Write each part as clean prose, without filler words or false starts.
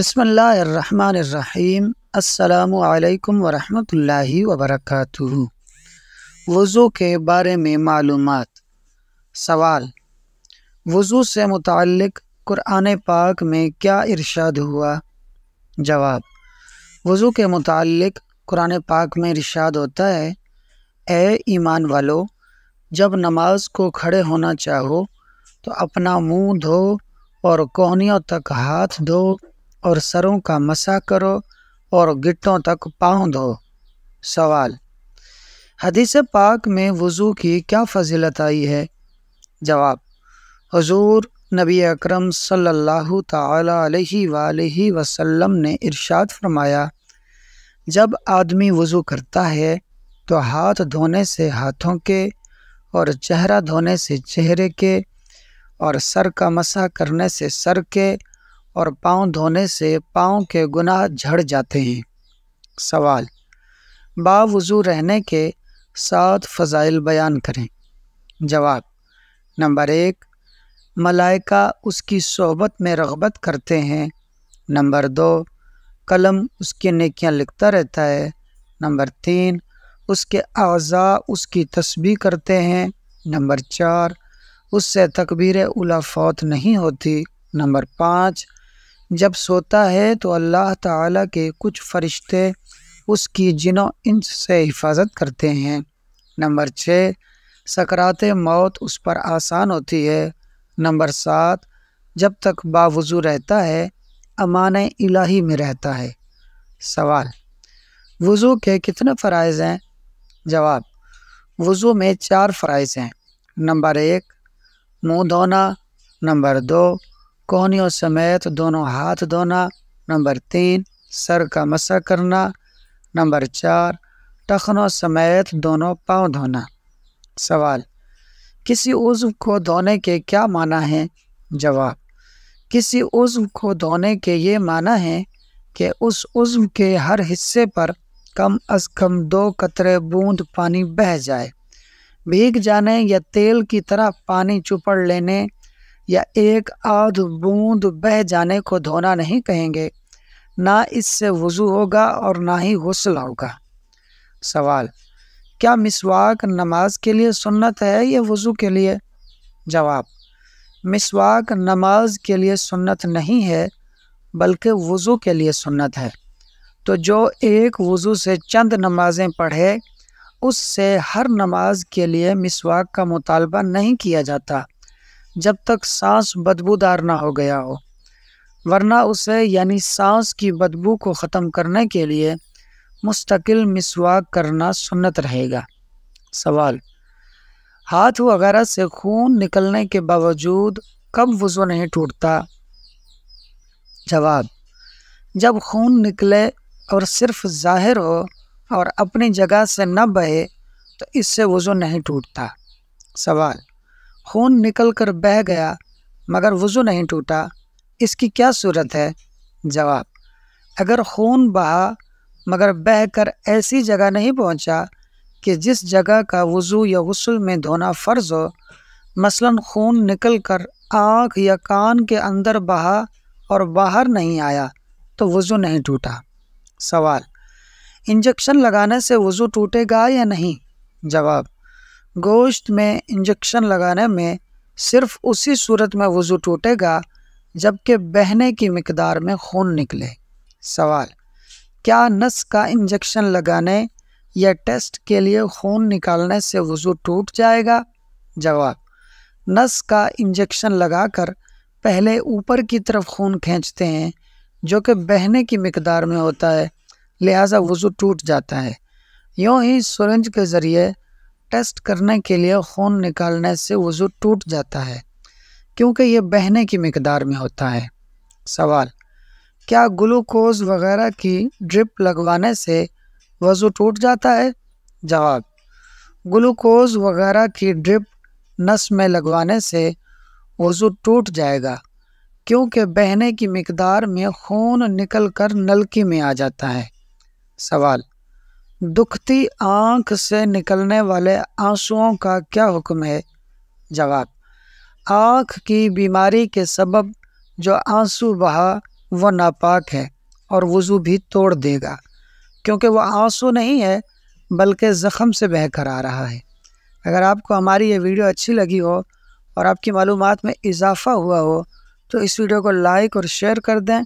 بسم اللہ الرحمن الرحیم۔ السلام علیکم ورحمۃ اللہ وبرکاتہ۔ وضو کے بارے میں معلومات۔ سوال: وضو سے متعلق قرآن پاک میں کیا ارشاد ہوا؟ جواب: وضو کے متعلق قرآن پاک میں ارشاد ہوتا ہے: اے ایمان والو، جب نماز کو کھڑے ہونا چاہو تو اپنا منہ دھو اور کونیوں تک ہاتھ دھو اور سروں کا مسح کرو اور گٹوں تک پاؤں دھو۔ سوال: حدیث پاک میں وضو کی کیا فضیلت آئی ہے؟ جواب: حضور نبی اکرم صلی اللہ تعالی علیہ وآلہ وسلم نے ارشاد فرمایا: جب آدمی وضو کرتا ہے تو ہاتھ دھونے سے ہاتھوں کے اور چہرہ دھونے سے چہرے کے اور سر کا مسح کرنے سے سر کے اور پاؤں دھونے سے پاؤں کے گناہ جھڑ جاتے ہیں۔ سوال: باوضو رہنے کے 7 فضائل بیان کریں۔ جواب: نمبر 1، ملائکہ اس کی صحبت میں رغبت کرتے ہیں۔ نمبر 2، قلم اس کی نیکیاں لکھتا رہتا ہے۔ نمبر 3، اس کے اعضاء اس کی تسبیح کرتے ہیں۔ نمبر 4، اس سے تکبیر اولیٰ فوت نہیں ہوتی۔ نمبر 5، جب سوتا ہے تو اللہ تعالیٰ کے کچھ فرشتے اس کی جن و انس سے حفاظت کرتے ہیں۔ نمبر 6، سکرات موت اس پر آسان ہوتی ہے۔ نمبر 7، جب تک باوضو رہتا ہے امان الہی میں رہتا ہے۔ سوال: وضو کے کتنے فرائض ہیں؟ جواب: وضو میں 4 فرائض ہیں۔ نمبر 1، منہ دھونا۔ نمبر 2، کونیوں سمیت دونوں ہاتھ دھونا۔ نمبر 3، سر کا مسح کرنا۔ نمبر 4، ٹخنوں سمیت دونوں پاؤں دھونا۔ سوال: کسی عضو کو دھونے کے کیا معنی ہیں؟ جواب: کسی عضو کو دھونے کے یہ معنی ہیں کہ اس عضو کے ہر حصے پر کم از کم 2 قطرے بوند پانی بہہ جائے۔ بھیگ جانے یا تیل کی طرح پانی چپڑ لینے یا 1 آدھ بوند بہہ جانے کو دھونا نہیں کہیں گے۔ نہ اس سے وضو ہوگا اور نہ ہی غسل ہوگا۔ سوال: کیا مسواک نماز کے لیے سنت ہے یا وضو کے لیے؟ جواب: مسواک نماز کے لیے سنت نہیں ہے بلکہ وضو کے لیے سنت ہے۔ تو جو ایک وضو سے چند نمازیں پڑھے اس سے ہر نماز کے لیے مسواک کا مطالبہ نہیں کیا جاتا جب تک سانس بدبودار نہ ہو گیا ہو، ورنہ اسے یعنی سانس کی بدبو کو ختم کرنے کے لیے مستقل مسواک کرنا سنت رہے گا۔ سوال: ہاتھ وغیرہ سے خون نکلنے کے باوجود کب وضو نہیں ٹوٹتا؟ جواب: جب خون نکلے اور صرف ظاہر ہو اور اپنی جگہ سے نہ بہے تو اس سے وضو نہیں ٹوٹتا۔ سوال: خون نکل کر بہہ گیا مگر وضو نہیں ٹوٹا، اس کی کیا صورت ہے؟ جواب: اگر خون بہا مگر بہہ کر ایسی جگہ نہیں پہنچا کہ جس جگہ کا وضو یا غسل میں دھونا فرض ہو، مثلا خون نکل کر آنکھ یا کان کے اندر بہا اور باہر نہیں آیا تو وضو نہیں ٹوٹا۔ سوال: انجیکشن لگانے سے وضو ٹوٹے گا یا نہیں؟ جواب: گوشت میں انجیکشن لگانے میں صرف اسی صورت میں وضو ٹوٹے گا جبکہ بہنے کی مقدار میں خون نکلے۔ سوال: کیا نس کا انجیکشن لگانے یا ٹیسٹ کے لیے خون نکالنے سے وضو ٹوٹ جائے گا؟ جواب: نس کا انجیکشن لگا کر پہلے اوپر کی طرف خون کھینچتے ہیں جو کہ بہنے کی مقدار میں ہوتا ہے، لہٰذا وضو ٹوٹ جاتا ہے۔ یوں ہی سرنج کے ذریعے ٹیسٹ کرنے کے لیے خون نکالنے سے وضو ٹوٹ جاتا ہے کیونکہ یہ بہنے کی مقدار میں ہوتا ہے۔ سوال: کیا گلوکوز وغیرہ کی ڈرپ لگوانے سے وضو ٹوٹ جاتا ہے؟ جواب: گلوکوز وغیرہ کی ڈرپ نس میں لگوانے سے وضو ٹوٹ جائے گا کیونکہ بہنے کی مقدار میں خون نکل کر نلکی میں آ جاتا ہے۔ سوال: دکھتی آنکھ سے نکلنے والے آنسوؤں کا کیا حکم ہے؟ جواب: آنکھ کی بیماری کے سبب جو آنسو بہا وہ ناپاک ہے اور وضو بھی توڑ دے گا، کیونکہ وہ آنسو نہیں ہے بلکہ زخم سے بہہ کر آ رہا ہے۔ اگر آپ کو ہماری یہ ویڈیو اچھی لگی ہو اور آپ کی معلومات میں اضافہ ہوا ہو تو اس ویڈیو کو لائک اور شیئر کر دیں،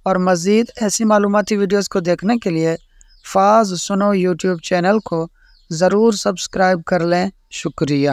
اور مزید ایسی معلوماتی ویڈیوز کو دیکھنے کے لیے فاز سنو یوٹیوب چینل کو ضرور سبسکرائب کر لیں۔ شکریہ۔